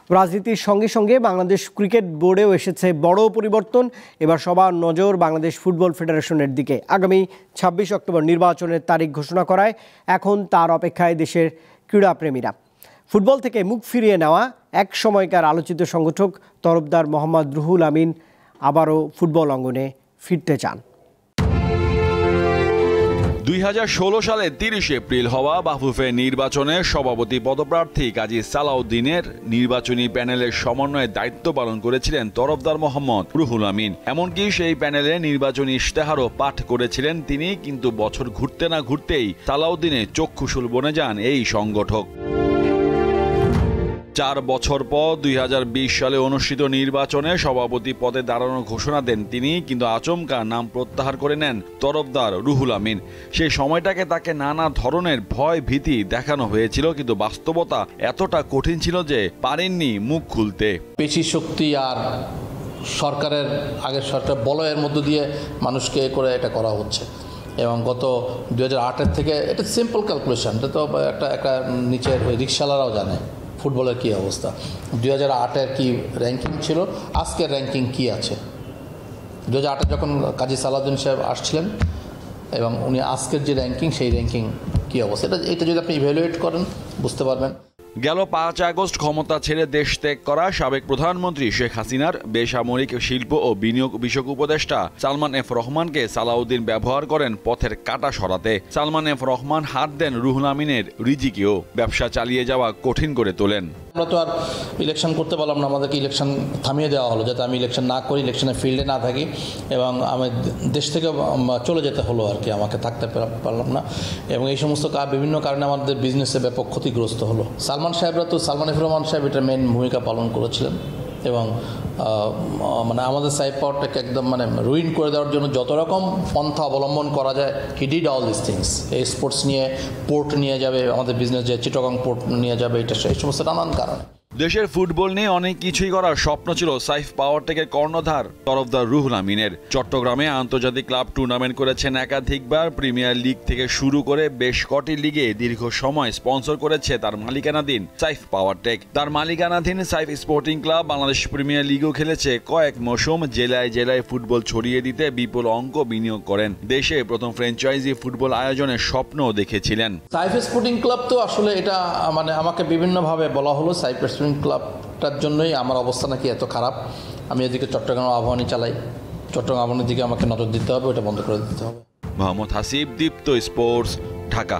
রাজনীতির সঙ্গে সঙ্গে বাংলাদেশ ক্রিকেট বোর্ডেও এসেছে বড় পরিবর্তন। এবার সবার নজর বাংলাদেশ ফুটবল ফেডারেশনের দিকে। আগামী ২৬ অক্টোবর নির্বাচনের তারিখ ঘোষণা করায় এখন তার অপেক্ষায় দেশের ক্রীড়াপ্রেমীরা। ফুটবল থেকে মুখ ফিরিয়ে নেওয়া এক সময়কার আলোচিত সংগঠক তরফদার মোহাম্মদ রুহুল আমিন আবারও ফুটবল অঙ্গনে ফিরতে চান। ২০১৬ সালের ৩০ এপ্রিল হওয়া বাফুফে নির্বাচনে সভাপতি পদপ্রার্থী কাজী সালাউদ্দিনের নির্বাচনী প্যানেলের সমন্বয়ে দায়িত্ব পালন করেছিলেন তরফদার মোহাম্মদ রুহুল আমিন। এমনকি সেই প্যানেলে নির্বাচনী ইশতেহারও পাঠ করেছিলেন তিনি। কিন্তু বছর ঘুরতে না ঘুরতেই সালাউদ্দিনের চক্ষুশূল বনে যান এই সংগঠক। ৪ বছর পর ২০২০ সালে অনুষ্ঠিত নির্বাচনে সভাপতি পদে দাঁড়ানোর ঘোষণা দেন তিনি। কিন্তু আচমকা নাম প্রত্যাহার করে নেন তরফদার রুহুল আমিন। সেই সময়টাকে তাকে নানা ধরনের ভয় ভীতি দেখানো হয়েছিল, কিন্তু বাস্তবতা এতটা কঠিন ছিল যে পারেননি মুখ খুলতে। পেশি শক্তি আর সরকারের আগের সরকার বলয়ের মধ্য দিয়ে মানুষকে করে এটা করা হচ্ছে। এবং গত ২০০৮ থেকে এটা সিম্পল ক্যালকুলেশন, এটা তো একটা নিচের রিক্সাওয়ালারাও জানে ফুটবলের কী অবস্থা। ২০০৮-এর কী র্যাঙ্কিং ছিল, আজকের র্যাঙ্কিং কী আছে। ২০০৮-এ যখন কাজী সালাউদ্দিন সাহেব আসছিলেন এবং উনি আজকের যে র্যাঙ্কিং, সেই র্যাঙ্কিং কী অবস্থা, এটা যদি আপনি ইভ্যালুয়েট করেন বুঝতে পারবেন। গেল ৫ আগস্ট ক্ষমতা ছেড়ে দেশ ত্যাগ করা সাবেক প্রধানমন্ত্রী শেখ হাসিনার বেসামরিক শিল্প ও বিনিয়োগ বিষয়ক উপদেষ্টা সালমান এফ রহমানকে সালাউদ্দিন ব্যবহার করেন পথের কাঁটা সরাতে। সালমান এফ রহমান হাত দেন রুহুল আমিনের রিজিকেও। ব্যবসা চালিয়ে যাওয়া কঠিন করে তোলেন। আমরা তো আর ইলেকশন করতে পারলাম না, আমাদেরকে ইলেকশন থামিয়ে দেওয়া হলো যাতে আমি ইলেকশন না করি, ইলেকশনের ফিল্ডে না থাকি, এবং আমি দেশ থেকে চলে যেতে হলো আর কি, আমাকে থাকতে পারলাম না। এবং এই সমস্ত বিভিন্ন কারণে আমাদের বিজনেসে ব্যাপক ক্ষতিগ্রস্ত হলো। সালমান এফ রহমান সাহেব এটা মেন ভূমিকা পালন করেছিলেন এবং মানে আমাদের সাইড পাওয়ারটাকে একদম রুইন করে দেওয়ার জন্য যত রকম পন্থা অবলম্বন করা যায়, he did all this things. এই স্পোর্টস নিয়ে পোর্ট নিয়ে যাবে, আমাদের বিজনেস যে চিটাগং পোর্ট নিয়ে যাবে, এটা এই সমস্ত নানান কারণে। দেশের ফুটবল নিয়ে অনেক কিছুই করার স্বপ্ন ছিল সাইফ পাওয়ারটেকের কর্ণধার তরফদার রুহুল আমিনের। চট্টগ্রামে আন্তর্জাতিক ক্লাব টুর্নামেন্ট করেছেন একাধিকবার। প্রিমিয়ার লিগ থেকে শুরু করে বেশ কটি লিগে দীর্ঘ সময় স্পন্সর করেছে তার মালিকানাধীন সাইফ পাওয়ারটেক। তার মালিকানাধীন Saif sporting club Bangladesh premier লিগও খেলেছে কয়েক মৌসুম। জেলায় জেলায় ফুটবল ছড়িয়ে দিতে বিপুল অঙ্ক বিনিয়োগ করেন। দেশে প্রথম ফ্র্যাঞ্চাইজি ফুটবল আয়োজনের স্বপ্নও দেখেছিলেন। সাইফ স্পোর্টিং ক্লাব তো আসলে এটা আমাকে বিভিন্নভাবে বলা হলো সাইফ ক্লাবটার জন্যই আমার অবস্থা নাকি এত খারাপ। আমি এদিকে চট্টগ্রাম আবাহনী চালাই, চট্টগ্রাম আবাহনীর দিকে আমাকে নজর দিতে হবে, ওটা বন্ধ করে দিতে হবে। মোহাম্মদ হাসিব, দীপ্ত স্পোর্টস, ঢাকা।